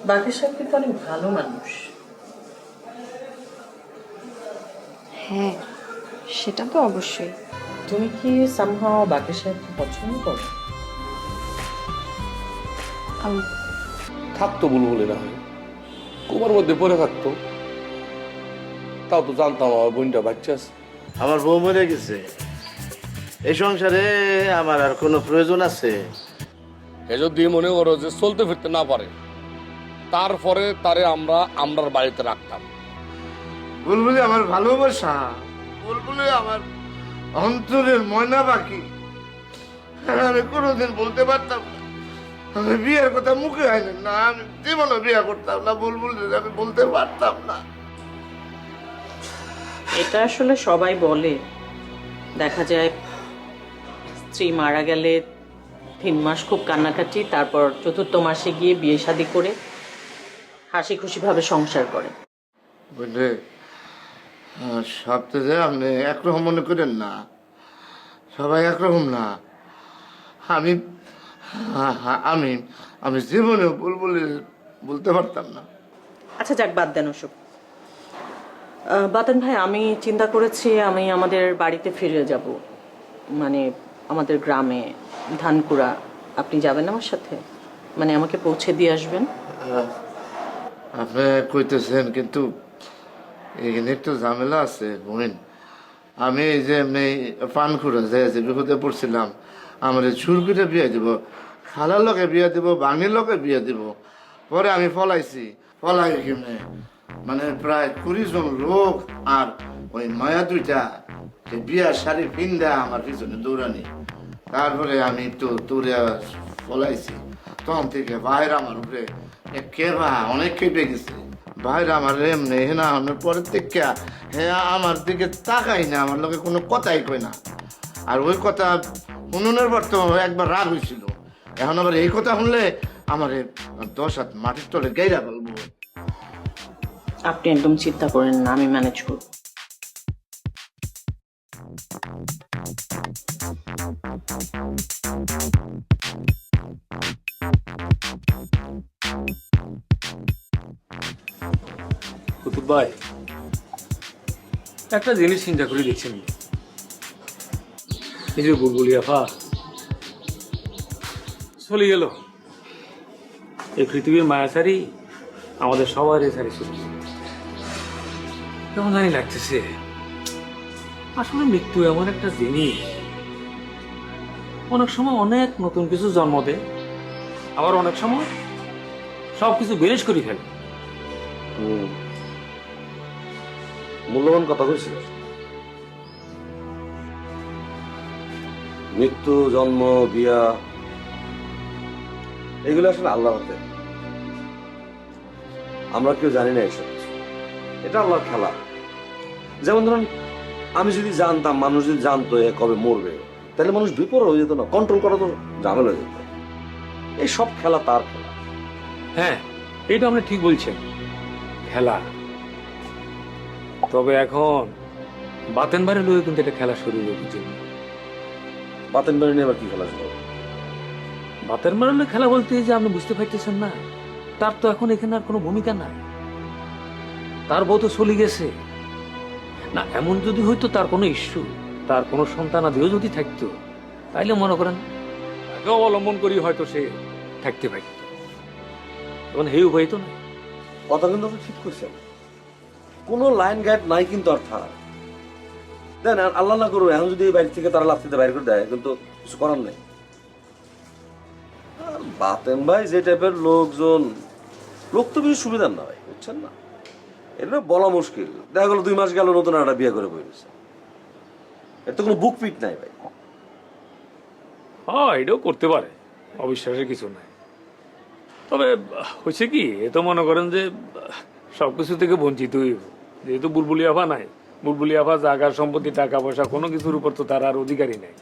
বাকি সব কিন্তু অনেক ভালো মানুষ। হ্যাঁ, সেটা তো অবশ্যই। তুমি কি সামহাও বাকি সাহেবকে পছন্দ করো? আমি থাকতো বুলবুলি না হয় কুমার মধ্যে পড়ে থাকতো, তাও তো জানতাম আমার বোনটা বাচ্চা আছে। আমার বউ মরে গেছে, এই সংসারে আমার আর কোনো প্রয়োজন আছে? এ যদি মনে করো যে চলতে ফিরতে না পারে, তারপরে তারে আমরা আমরার বাড়িতে রাখতাম। বুলবুলি আমার ভালোবাসা, বুলবুলি আমার অন্তরের ময়না পাখি। আমি কোনোদিন বলতে পারতাম না, আমি বিয়ের কথা মুখে আইলেন না, আমি জীবনে বিয়ে করতাম না বুলবুলি, আমি বলতে পারতাম না। এটা আসলে সবাই বলে, দেখা যায় স্ত্রী মারা গেলে 3 মাস খুব কান্নাকাটি, তারপর 4র্থ মাসে গিয়ে বিয়ে শাদী করে হাসি খুশিভাবে সংসার করে। বুঝলে, সপ্তাহে আপনি একরকম মনে করেন না, সবাই একরকম না। আমি আমি আমি জীবনে বুলবুলি বলতে পারতাম না। আচ্ছা যাক, বাদ দেন ওসব। বাতেন ভাই, আমি চিন্তা করেছি আমি আমাদের বাড়িতে ফিরে যাব, মানে আমাদের গ্রামে ধানকুড়া। আপনি যাবেন আমার সাথে? মানে আমাকে পৌঁছে দিয়ে আসবেন। আপনি কইতেছেন, কিন্তু এখানে একটু ঝামেলা আছে বোন। আমি এই যে এমনি পানখুড়া যে বিপদে পড়ছিলাম, আমার ছুরকুটে বিয়ে দিব, খালার লোকে বিয়ে দিব, বাঙির লোকে বিয়ে দিব। পরে আমি ফলাইছি, ফলাই কেমনে মানে প্রায় 20 জন লোক আর ওই মায়া দুইটা বিয়ার শাড়ি পিন্দা আমার পিছনে দৌড়ানি। তারপরে আমি তো দৌড়ে ফলাইছি। তখন থেকে বাইরে আমার উপরে কেবা অনেক কেঁপে গেছে। বাইরে আমার এমনি না আমার পরের থেকে হ্যাঁ আমার দিকে তাকাই না, আমার লোকে কোনো কথাই কই না। আর ওই কথা শুনুনের পর তো একবার রাগ হয়েছিল, এখন আবার এই কথা শুনলে আমার 10 হাত মাটির তলে গাইরা বলবো। আপনি একদম চিন্তা করেন না, আমি ম্যানেজ করব। কুতুব ভাই, একটা জিনিস চিন্তা করে দেখছেন, এই যে বুলবুলি আফা চলে গেল, এই পৃথিবীর মায়াচারি আমাদের সবার সারি চলে গেল। কেমন জানি লাগতেছে। আসলে মৃত্যু এমন একটা জিনিস, অনেক সময় অনেক নতুন কিছু জন্ম দেয়, আবার অনেক সময় সবকিছু বেরেস করে ফেলে। মূল্যবান কথা কইছিল। মৃত্যু, জন্ম, বিয়া এগুলো আসলে আল্লাহর হাতে, আমরা কেউ জানি না এসব কিছু। এটা আল্লাহর খেলা। যেমন ধরুন, আমি যদি জানতাম, মানুষ যদি জানতো এ কবে মরবে, তাহলে মানুষ বিপদ হয়ে যেত না, কন্ট্রোল করা তো ঝামেলা হয়ে যেত। এই সব খেলা তার খেলা। হ্যাঁ, এটা আপনি ঠিক বলছেন, খেলা। তবে এখন বাতেন বাড়ি লোক কিন্তু এটা খেলা শুরু হয়ে বুঝছেন। বাতেন বাড়ি নিয়ে আবার কি খেলা ছিল? বাতেন বাড়ি খেলা বলতে যে আপনি বুঝতে পারতেছেন না, তার তো এখন এখানে আর কোনো ভূমিকা নাই। তার বউ তো চলে গেছে না, এমন যদি হইতো তার কোনো ইস্যু, তার কোনো সন্তানাদিও যদি থাকতো, তাইলে মনে করেন তাকে অবলম্বন করি হয়তো সে থাকতে পারত। এখন হেউ হইতো না। কথা কিন্তু আপনি ঠিক করছেন, কোনো লাইন গাইড নাই কিন্তু অর্থাৎ দেন আল্লাহ না করো, এখন যদি এই বাড়ি থেকে তারা লাফতে বাইরে করে দেয়, কিন্তু কিছু করার নেই। আর বাতেন ভাই যে টাইপের লোকজন, লোক তো বেশি সুবিধার না ভাই, বুঝছেন না? এটা বলা মুশকিল। দেখা গেল 2 মাস গেল নতুন একটা বিয়ে করে বসেছে, এর তো কোনো বুক পিট নাই ভাই। হ্যাঁ, এটাও করতে পারে, অবিশ্বাসের কিছু নাই। তবে হয়েছে কি, এ তো মনে করেন যে সবকিছু থেকে বঞ্চিত হইব। যেহেতু বুলবুলি আফা নাই, বুলবুলি আফা জায়গা সম্পত্তি টাকা পয়সা কোনো কিছুর উপর তো তার আর অধিকারই নাই।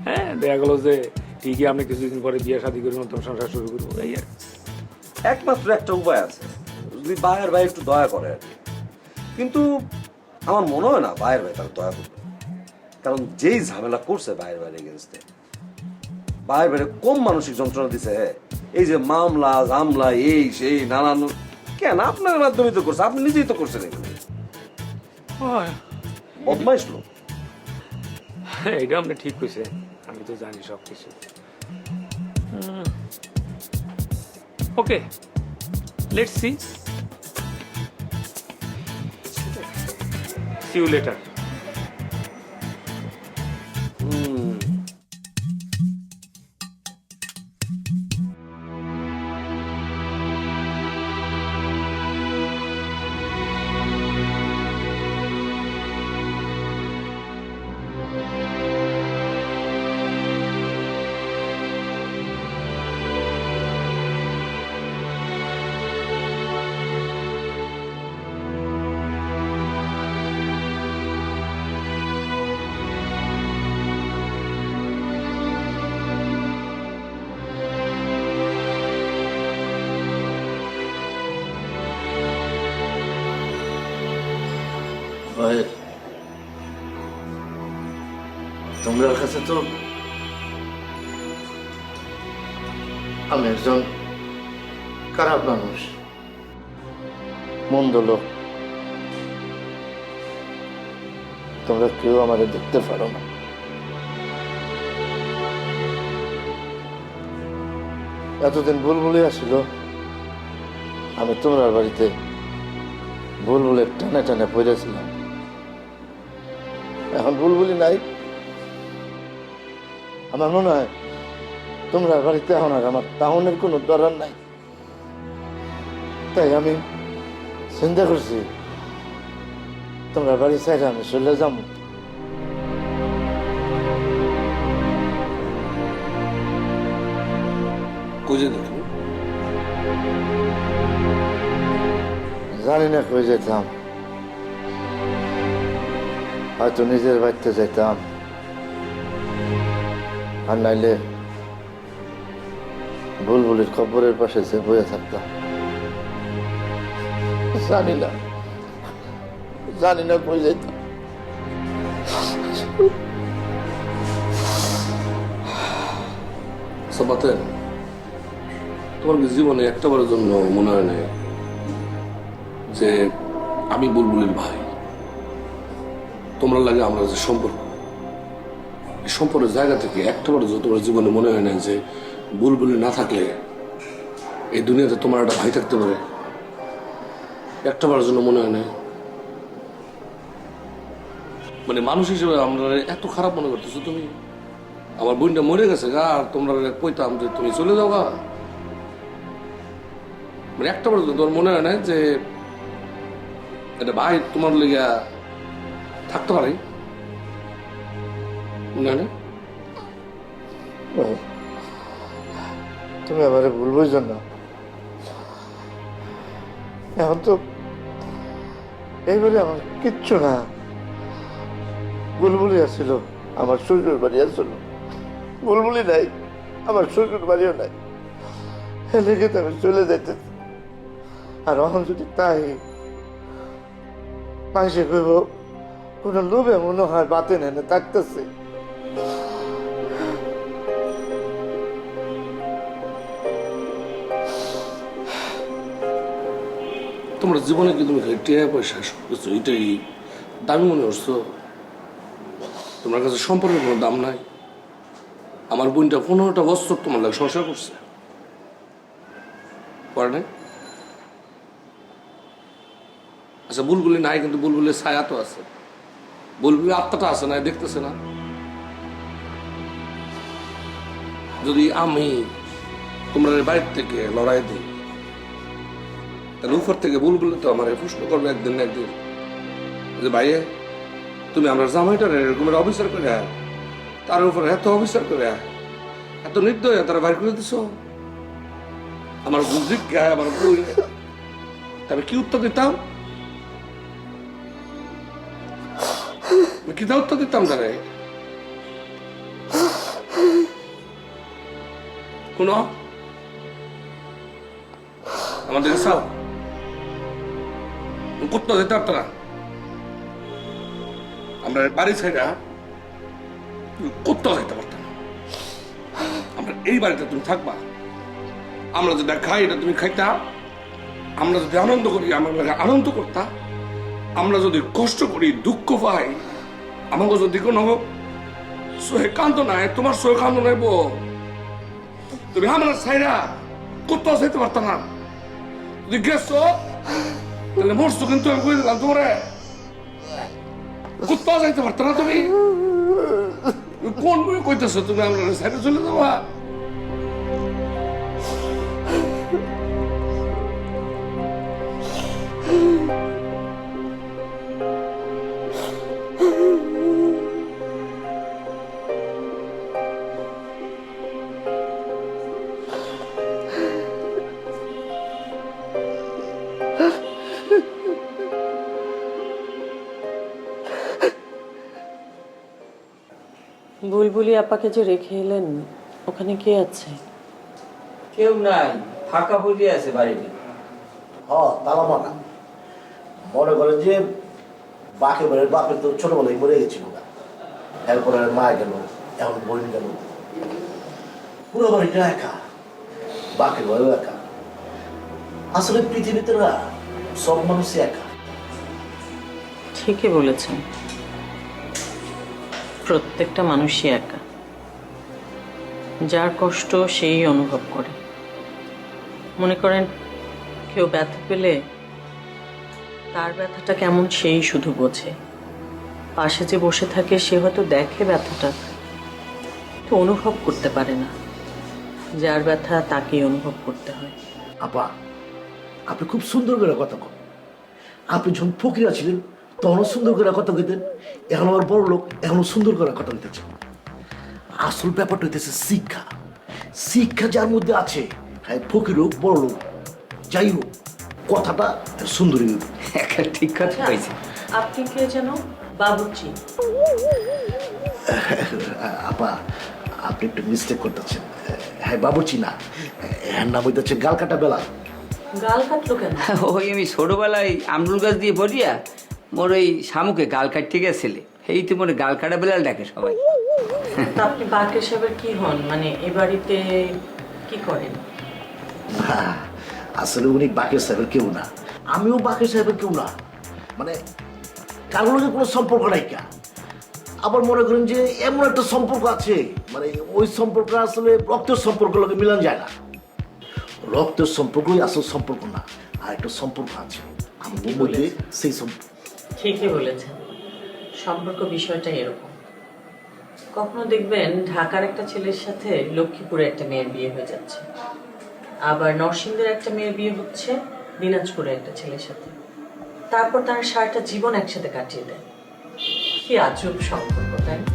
হ্যাঁ, দেখা গেল যে ঠিকই আমি কিছুদিন পরে বিয়ে শাদী করে নতুন সংসার শুরু করবো, এই আর কি। একমাত্র একটা উপায় আছে, যদি বায়ের ভাই একটু দয়া করে আর কি। কিন্তু আমার মনে হয় না বায়ের ভাই তার দয়া করবে, কারণ যেই ঝামেলা করছে বায়ের ভাইয়ের এগেনস্টে, বায়ের ভাইয়ের কম মানসিক যন্ত্রণা দিছে এই যে মামলা জামলা এই সেই নানান, কেন আপনার মাধ্যমে তো করছে, আপনি নিজেই তো করছেন এগুলো। বদমাইশ লোক। এটা আপনি ঠিক কইছে, আমি তো জানি সব কিছু। ওকে, লেটস সি ইউ লেটার। ভাই, তোমরা কাছে তো আমি একজন খারাপ মানুষ, মন্দ লোক। তোমরা কেউ আমাদের দেখতে পারো না। এতদিন বুলবুলি আসছিল, আমি তোমরা বাড়িতে বুলবুলের টানে টানে পড়েছিলাম। এখন বুলবুলি নাই, আমার মনে হয় তোমরা বাড়িতে এখন আর আমার টাউনের কোনো দরকার নাই। তাই আমি চিন্তা করছি তোমরা বাড়ি চাইলে আমি চলে যাবো। খুঁজে দেখুন। জানি না কই যেতাম, হয়তো নিজের বাড়িতে যেতাম, আর নাইলে বুলবুলির খবরের পাশে যে বয়ে থাকতাম। জানি না কই যেতাম। সাবাতেন, তোমার কি জীবনে একটাবারের জন্য মনে হয় না যে আমি বুলবুলির ভাই, তোমরা লাগে আমরা যে সম্পর্ক, এই সম্পর্কের জায়গা থেকে একটাবারের জন্য তোমার জীবনে মনে হয় না যে বুলবুলি না থাকলে এই দুনিয়াতে তোমার একটা ভাই থাকতে পারে? একটাবারের জন্য মনে হয় না? মানে মানুষ হিসেবে আমরা এত খারাপ মনে করতেছো তুমি? আমার বোনটা মরে গেছে গা, আর তোমরা কইতাম যে তুমি চলে যাও গা। মানে একটা বার তোমার মনে হয় না যে এটা ভাই তোমার লেগে থাকতে পারে? মনে হয় না? তুমি আবার ভুল বুঝছো না। এখন তো এইবারে আমার কিচ্ছু না। বুলবুলি আসছিল, আমার শ্বশুর বাড়ি আসছিল। বুলবুলি নাই, আমার শ্বশুর বাড়িও নাই। লেগে তো আমি চলে যাইতে, আর এখন যদি তাই মানুষে কইব কোন লোভে মনে হয় বাতে নেনে থাকতেছে। তোমার জীবনে কি তুমি টিয়া পয়সা সব কিছু এটাই দামি মনে করছো? তোমার কাছে সম্পর্কের কোনো দাম নাই? আমার বোনটা 15টা বছর তোমার লাগে সংসার করছে, করে নাই? আচ্ছা, বুলবুলি নাই, কিন্তু বুলবুলির ছায়া তো আছে, বুলবুলির আত্মাটা আছে না, দেখতেছে না? যদি আমি তোমরা বাইরে থেকে লড়াই দিই, তাহলে উপর থেকে বুলবুলি তো আমার প্রশ্ন করবে একদিন না একদিন যে ভাইয়ে তুমি আমরা জামাইটার এরকমের অফিসার করে, তার উপর এত অফিসার করে, এত নির্দয় তারা বাইর করে দিছ। আমার জিজ্ঞা আমার বই, তবে কি উত্তর দিতাম? কি উত্তর দিতাম তারে? কোন আমাদের চাও কোথাও যেতে পারত না? আমরা বাড়ি ছেড়া কোথাও যেতে পারত না। আমরা এই বাড়িতে তুমি থাকবা, আমরা যেটা খাই এটা তুমি খাইতা, আমরা যদি আনন্দ করি আমার লাগে আনন্দ করতা, আমরা যদি কষ্ট করি দুঃখ পাই আমাকে যদি কোনো সোহে কান্দ নাই, তোমার সোহে কান্দ নাই বউ, তুমি আমরা সাইরা কোথাও চাইতে পারত না। যদি গেছো তাহলে মরছো, কিন্তু আমি কই দিলাম তোমারে কোথাও যাইতে পারত না। তুমি কোন বই কইতেছো তুমি আমরা সাইডে চলে যাবা? বুলবুলি আপাকে যে রেখে এলেন, ওখানে কে আছে? কেউ নাই, ফাঁকা পড়ে আছে বাড়িতে। তালা মানা মনে করেন যে বাপের বাপের তো ছোটবেলায় মরে গেছিল, এরপরে মা গেল, এখন বোন গেল, পুরো বাড়িটা একা, বাপের বয়ও একা। আসলে পৃথিবীতে না সব মানুষই একা। ঠিকই বলেছেন, প্রত্যেকটা মানুষই একা। যার কষ্ট সেই অনুভব করে। মনে করেন কেউ ব্যথা পেলে তার ব্যথাটা কেমন সেই শুধু বোঝে। পাশে যে বসে থাকে সে হয়তো দেখে ব্যথাটা, তো অনুভব করতে পারে না। যার ব্যথা তাকেই অনুভব করতে হয়। আপা, আপনি খুব সুন্দর করে কথা কন। আপনি যখন ফকিরা ছিলেন তখনও সুন্দর করে কথা কইতেন, এখন আবার বড় লোক, এখনো সুন্দর করে কথা কইতেছেন। আসল ব্যাপারটা হইতেছে শিক্ষা। শিক্ষা যার মধ্যে আছে, হ্যাঁ ফকির হোক বড় লোক যাই হোক, কথাটা সুন্দরী হইব। ঠিক কথা কইছে। আপনি কে যেন? বাবুর্চি? আপা, আপনি একটু মিস্টেক করতেছেন। হ্যাঁ বাবুর্চি না, হ্যাঁ নাম হইতেছে গালকাটা বেলা। গাল কাটলো কেন? ওই আমি ছোটবেলায় আমরুল গাছ দিয়ে পড়িয়া মোর ওই শামুকে গাল কাটতে গেছিলে, এই তো মোর গাল কাটা বেলাল ডাকে সবাই। তা আপনি বাকের সাহেবের কি হন? মানে এ বাড়িতে কি করেন? না, আসলে উনি বাকের সাহেবের কেউ না, আমিও বাকের সাহেবের কেউ না। মানে কারোর লগে কোনো সম্পর্ক নাই কা। আবার মনে করেন যে এমন একটা সম্পর্ক আছে, মানে ওই সম্পর্কটা আসলে রক্তের সম্পর্ক লগে মিলান যায় না। রক্তের সম্পর্কই আসল সম্পর্ক না, আর একটা সম্পর্ক আছে আমাদের মধ্যে, সেই সম্পর্ক। ঠিকই বলেছেন, সম্পর্ক বিষয়টা এরকম। কখনো দেখবেন ঢাকার একটা ছেলের সাথে লক্ষ্মীপুরে একটা মেয়ের বিয়ে হয়ে যাচ্ছে, আবার নরসিংদীর একটা মেয়ের বিয়ে হচ্ছে দিনাজপুরে একটা ছেলের সাথে, তারপর তারা সারাটা জীবন একসাথে কাটিয়ে দেয়। কি আজব সম্পর্ক, তাই না?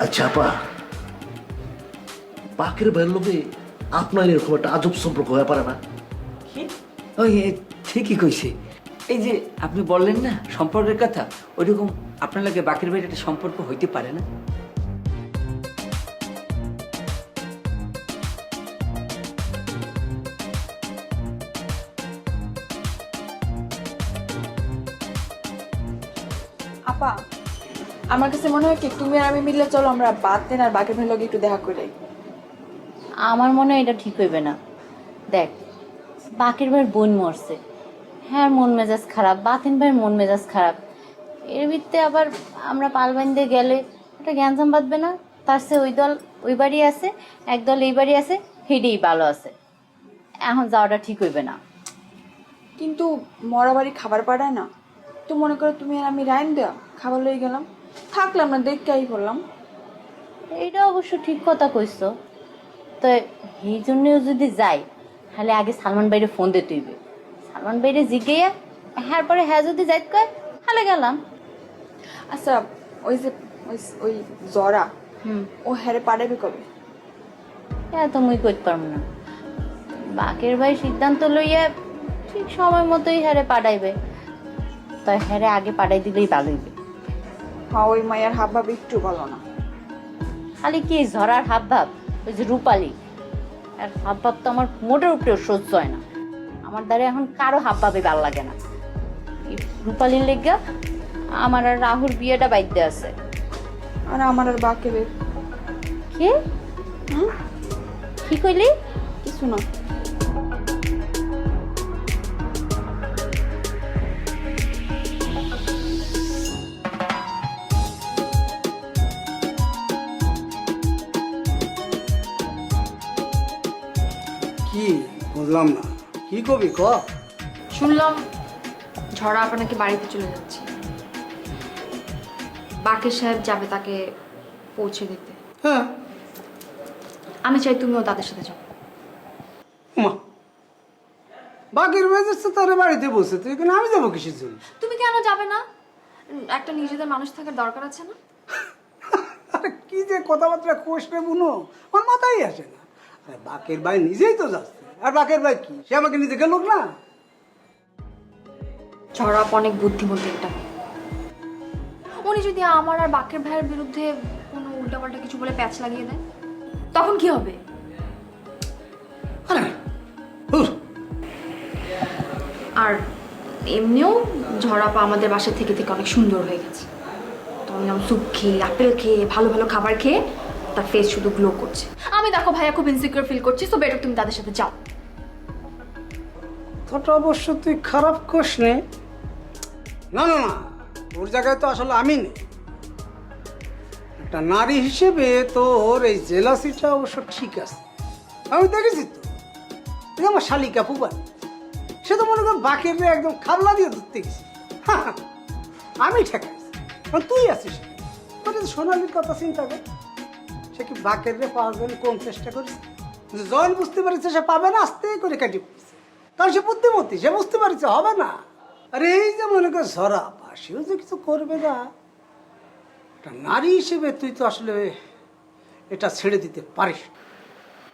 আচ্ছা আপা, বাকের ভাইয়ের লোকে আপনার এরকম একটা আজব সম্পর্ক হয়ে পারে না? কি? ওই ঠিকই কইছে। এই যে আপনি বললেন না সম্পর্কের কথা, ওইরকম আপনার লাগে বাকের বাইরে একটা সম্পর্ক হইতে পারে না? আপা, আমার কাছে মনে হয় কি তুমি আর আমি মিললে চলো আমরা বাতেন আর বাকের ভাইয়ের লগে একটু দেখা করে। আমার মনে হয় এটা ঠিক হইবে না। দেখ, বাকের ভাইয়ের বোন মরছে, হ্যাঁ মন মেজাজ খারাপ, বাতেন ভাইয়ের মন মেজাজ খারাপ, এর ভিত্তিতে আবার আমরা পাল বান্ধে গেলে একটা গ্যাঞ্জাম বাঁধবে না? তার সে ওই দল ওই বাড়ি আছে, একদল এই বাড়ি আছে, হেডেই ভালো আছে। এখন যাওয়াটা ঠিক হইবে না। কিন্তু মরা বাড়ি খাবার পাঠায় না তো, মনে করো তুমি আর আমি রাইন দেওয়া খাবার লই গেলাম, থাকলাম না, দেখতেই পড়লাম। এইটা অবশ্য ঠিক কথা কইছো। তো এই জন্যও যদি যাই তাহলে আগে সালমান ভাইরে ফোন দিতে হইবে। সালমান ভাইরে জিজ্ঞেয়া হ্যাঁ পরে হ্যাঁ যদি যাইতে কয় তাহলে গেলাম। আচ্ছা, ওই যে ওই জরা, ও হ্যারে পাঠাবে কবে? হ্যাঁ তো মুই কইতে পারবো না। বাকের ভাই সিদ্ধান্ত লইয়া ঠিক সময় মতোই হ্যারে পাঠাইবে, তাই হ্যারে আগে পাঠাই দিলেই ভালো হইবে। হ্যাঁ, ওই মায়ের হাব ভাব একটু ভালো না। খালি কি ঝরার হাব ভাব, ওই যে রূপালি আর হাব ভাব তো আমার মোটের উপরেও সহ্য হয় না। আমার দ্বারা এখন কারো হাব ভাবে ভালো লাগে না। এই রূপালির লেগা আমার আর রাহুর বিয়েটা বাইতে আছে। আর আমার আর বাকের কি? কি কইলি? কিছু না। কি বুঝলাম না, কি কবি ক? শুনলাম ঝড়া আপনাকে বাড়িতে চলে যাচ্ছে, বাকের সাহেব যাবে তাকে পৌঁছে দিতে। হ্যাঁ আমি চাই তুমিও তাদের সাথে যাও। মা, বাকির মেজাজ তোর বাড়িতে বসে, তুই এখানে আমি যাবো কিসের জন্য? তুমি কেন যাবে না? একটা নিজেদের মানুষ থাকার দরকার আছে না? আরে কি যে কথাবার্তা কোষ রে বুনো, আমার মাথায় আসে না। আরে বাকের ভাই নিজেই তো যাচ্ছে, আর বাকের ভাই কি সে আমাকে নিজেকে লোক না? ঝড়া অনেক বুদ্ধিমতী একটা মেয়ে। উনি যদি আমার আর বাকের ভাইয়ের বিরুদ্ধে কোনো উল্টাপাল্টা কিছু বলে প্যাচ লাগিয়ে দেয়, তখন কি হবে? আরে হুর, আর এমনিও ঝড়াপা আমাদের বাসা থেকে থেকে অনেক সুন্দর হয়ে গেছে। তখন স্যুপ খেয়ে, আপেল খেয়ে, ভালো ভালো খাবার খেয়ে তার ফেস শুধু গ্লো করছে। আমি দেখো ভাইয়া খুব ইনসিকিউর ফিল করছি, সো বেটার তুমি তাদের সাথে যাও। তোটা অবশ্য তুই খারাপ কোষ নে। না না না, ওর জায়গায় তো আসলে আমি নেই। একটা নারী হিসেবে তোর এই জেলাসিটা অবশ্য ঠিক আছে, আমি দেখেছি তো। এই আমার শালিকা ফুবান, সে তো মনে কর বাকের একদম খাবলা দিয়ে ধরতে গেছি। আমি ঠেকাইছি, তুই আছিস। তোর সোনালির কথা চিন্তা কর, সে কি বাকের রে পাওয়ার জন্য কোন চেষ্টা করেছে? জল বুঝতে পারছে সে পাবে না, আস্তে করে কাটি পড়ছে। কারণ সে বুদ্ধিমতী, সে বুঝতে পারছে হবে না। আরে এই যে মনে কর ঝরা সেও যে কিছু করবে না, একটা নারী হিসেবে তুই তো আসলে এটা ছেড়ে দিতে পারিস।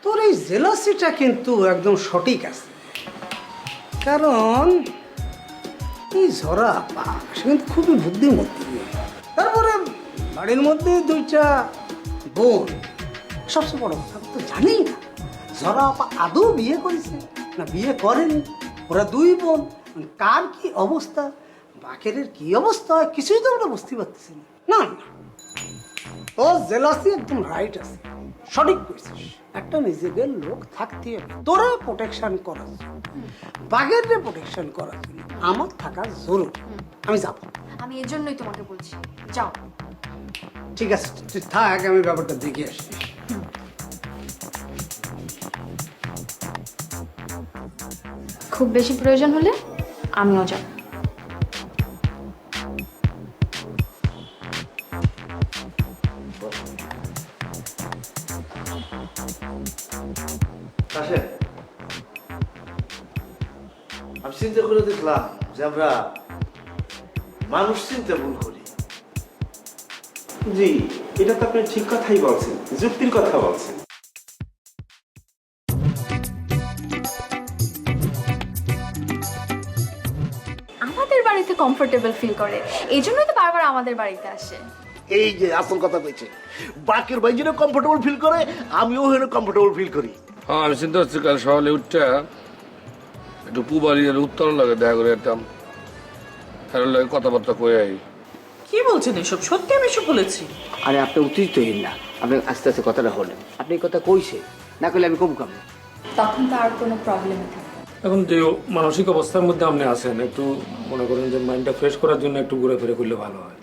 তোর এই জেলাসিটা কিন্তু একদম সঠিক আছে, কারণ এই ঝরা সে কিন্তু খুবই বুদ্ধিমতী। তারপরে বাড়ির মধ্যে দুইটা বোন, সবচেয়ে বড় কথা তো জানি না ঝরা আপা আদৌ বিয়ে করেছে না বিয়ে করেনি। ওরা দুই বোন, কার কি অবস্থা, বাকের কি অবস্থা হয় কিছুই তো আমরা বুঝতে পারতেছি না। না না, ও জেলাসি একদম রাইট আছে, সঠিক করেছিস। একটা নিজেদের লোক থাকতে হবে তোরা প্রোটেকশন করার জন্য, বাঘের প্রোটেকশন করার জন্য আমার থাকা জরুরি। আমি যাবো। আমি এর জন্যই তোমাকে বলছি যাও। ঠিক আছে তুই থাক, আমি ব্যাপারটা দেখে আসি। খুব বেশি প্রয়োজন হলে আমিও যাব। আমি চিন্তা করে দেখলাম যে আমরা মানুষ চিন্তা ভুল করি। জি, এটা তো আপনি ঠিক কথাই বলছেন, যুক্তির কথা বলছেন। আমাদের বাড়িতে কমফোর্টেবল ফিল করে, এই জন্যই তো বারবার আমাদের বাড়িতে আসে। এই যে আসল কথা কইছে, বাকের ভাই যেন কমফোর্টেবল ফিল করে, আমিও হেন কমফোর্টেবল ফিল করি। হ্যাঁ, আমি চিন্তা করছি কাল সকালে উঠটা একটু পুবালির উত্তর লাগে দেখা করে যেতাম, তার লাগে কথাবার্তা কয়ে আই। কি বলছেন এসব? সত্যি আমি এসব বলেছি? আরে আপনি উত্তেজিতহীন না, আপনি আস্তে আস্তে কথাটা হলেন। আপনি এই কথা কইছে না কইলে আমি কম কাম। তখন তো আর কোনো প্রবলেমই থাকে না। এখন যে মানসিক অবস্থার মধ্যে আপনি আছেন, একটু মনে করেন যে মাইন্ডটা ফ্রেশ করার জন্য একটু ঘুরে ফিরে করলে ভালো হয়।